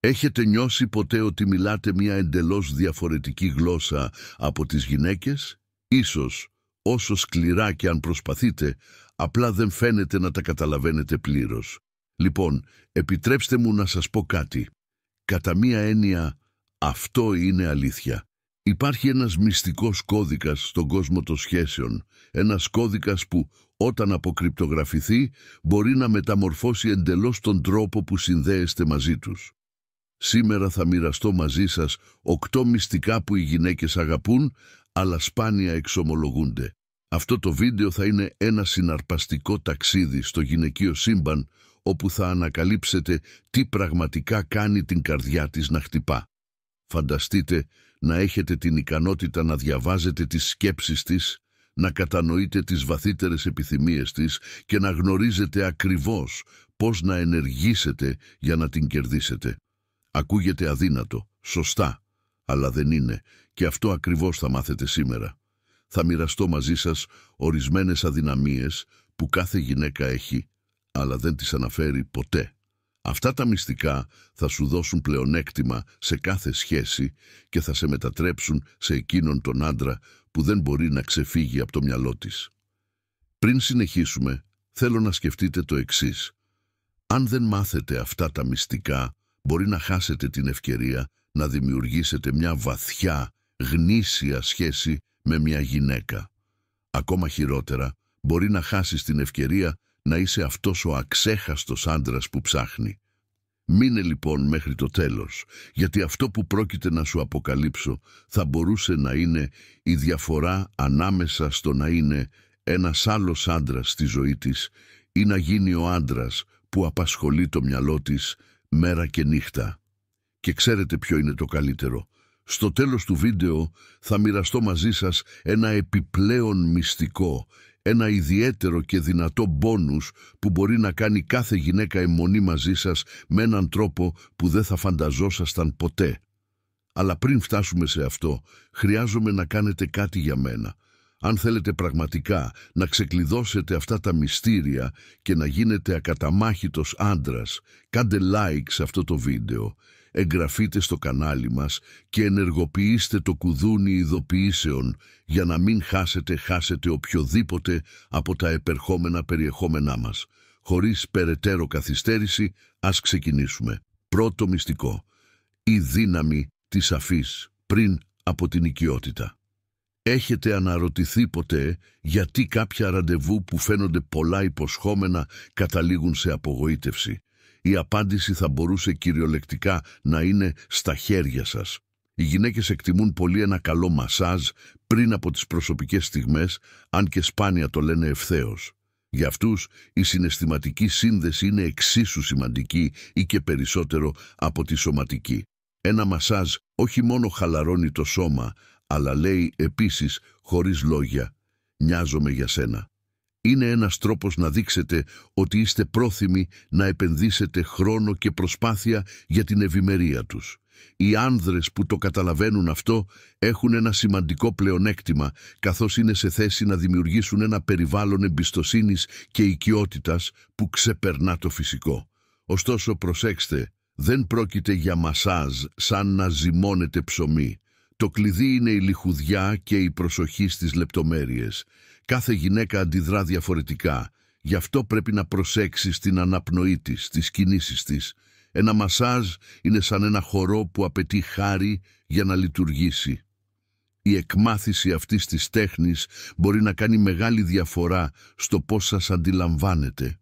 Έχετε νιώσει ποτέ ότι μιλάτε μια εντελώς διαφορετική γλώσσα από τις γυναίκες? Ίσως, όσο σκληρά και αν προσπαθείτε, απλά δεν φαίνεται να τα καταλαβαίνετε πλήρως. Λοιπόν, επιτρέψτε μου να σας πω κάτι. Κατά μία έννοια, αυτό είναι αλήθεια. Υπάρχει ένας μυστικός κώδικας στον κόσμο των σχέσεων. Ένας κώδικας που, όταν αποκρυπτογραφηθεί, μπορεί να μεταμορφώσει εντελώς τον τρόπο που συνδέεστε μαζί τους. Σήμερα θα μοιραστώ μαζί σας 8 μυστικά που οι γυναίκες αγαπούν, αλλά σπάνια εξομολογούνται. Αυτό το βίντεο θα είναι ένα συναρπαστικό ταξίδι στο γυναικείο σύμπαν, όπου θα ανακαλύψετε τι πραγματικά κάνει την καρδιά της να χτυπά. Φανταστείτε να έχετε την ικανότητα να διαβάζετε τις σκέψεις της, να κατανοείτε τις βαθύτερες επιθυμίες της και να γνωρίζετε ακριβώς πώς να ενεργήσετε για να την κερδίσετε. Ακούγεται αδύνατο, σωστά, αλλά δεν είναι, και αυτό ακριβώς θα μάθετε σήμερα. Θα μοιραστώ μαζί σας ορισμένες αδυναμίες που κάθε γυναίκα έχει, αλλά δεν τις αναφέρει ποτέ. Αυτά τα μυστικά θα σου δώσουν πλεονέκτημα σε κάθε σχέση και θα σε μετατρέψουν σε εκείνον τον άντρα που δεν μπορεί να ξεφύγει από το μυαλό της. Πριν συνεχίσουμε, θέλω να σκεφτείτε το εξής. Αν δεν μάθετε αυτά τα μυστικά, μπορεί να χάσετε την ευκαιρία να δημιουργήσετε μια βαθιά, γνήσια σχέση με μια γυναίκα. Ακόμα χειρότερα, μπορεί να χάσεις την ευκαιρία να είσαι αυτός ο αξέχαστος άντρας που ψάχνει. Μείνε λοιπόν μέχρι το τέλος, γιατί αυτό που πρόκειται να σου αποκαλύψω θα μπορούσε να είναι η διαφορά ανάμεσα στο να είναι ένας άλλος άντρας στη ζωή της ή να γίνει ο άντρας που απασχολεί το μυαλό της μέρα και νύχτα. Και ξέρετε ποιο είναι το καλύτερο? Στο τέλος του βίντεο θα μοιραστώ μαζί σας ένα επιπλέον μυστικό, ένα ιδιαίτερο και δυνατό μπόνους που μπορεί να κάνει κάθε γυναίκα αιμονή μαζί σας με έναν τρόπο που δεν θα φανταζόσασταν ποτέ. Αλλά πριν φτάσουμε σε αυτό, χρειάζομαι να κάνετε κάτι για μένα. Αν θέλετε πραγματικά να ξεκλειδώσετε αυτά τα μυστήρια και να γίνετε ακαταμάχητος άντρας, κάντε like σε αυτό το βίντεο, εγγραφείτε στο κανάλι μας και ενεργοποιήστε το κουδούνι ειδοποιήσεων για να μην χάσετε οποιοδήποτε από τα επερχόμενα περιεχόμενά μας. Χωρίς περαιτέρω καθυστέρηση, ας ξεκινήσουμε. Πρώτο μυστικό. Η δύναμη της αφής πριν από την οικειότητα. Έχετε αναρωτηθεί ποτέ γιατί κάποια ραντεβού που φαίνονται πολλά υποσχόμενα καταλήγουν σε απογοήτευση? Η απάντηση θα μπορούσε κυριολεκτικά να είναι στα χέρια σας. Οι γυναίκες εκτιμούν πολύ ένα καλό μασάζ πριν από τις προσωπικές στιγμές, αν και σπάνια το λένε ευθέως. Για αυτούς η συναισθηματική σύνδεση είναι εξίσου σημαντική ή και περισσότερο από τη σωματική. Ένα μασάζ όχι μόνο χαλαρώνει το σώμα, αλλά λέει επίσης χωρίς λόγια «Νοιάζομαι για σένα». Είναι ένας τρόπος να δείξετε ότι είστε πρόθυμοι να επενδύσετε χρόνο και προσπάθεια για την ευημερία τους. Οι άνδρες που το καταλαβαίνουν αυτό έχουν ένα σημαντικό πλεονέκτημα, καθώς είναι σε θέση να δημιουργήσουν ένα περιβάλλον εμπιστοσύνης και οικειότητας που ξεπερνά το φυσικό. Ωστόσο, προσέξτε, δεν πρόκειται για μασάζ σαν να ζυμώνετε ψωμί. Το κλειδί είναι η λιχουδιά και η προσοχή στις λεπτομέρειες. Κάθε γυναίκα αντιδρά διαφορετικά, γι' αυτό πρέπει να προσέξεις την αναπνοή της, τις κινήσεις της. Ένα μασάζ είναι σαν ένα χορό που απαιτεί χάρη για να λειτουργήσει. Η εκμάθηση αυτής της τέχνης μπορεί να κάνει μεγάλη διαφορά στο πώς σας αντιλαμβάνετε.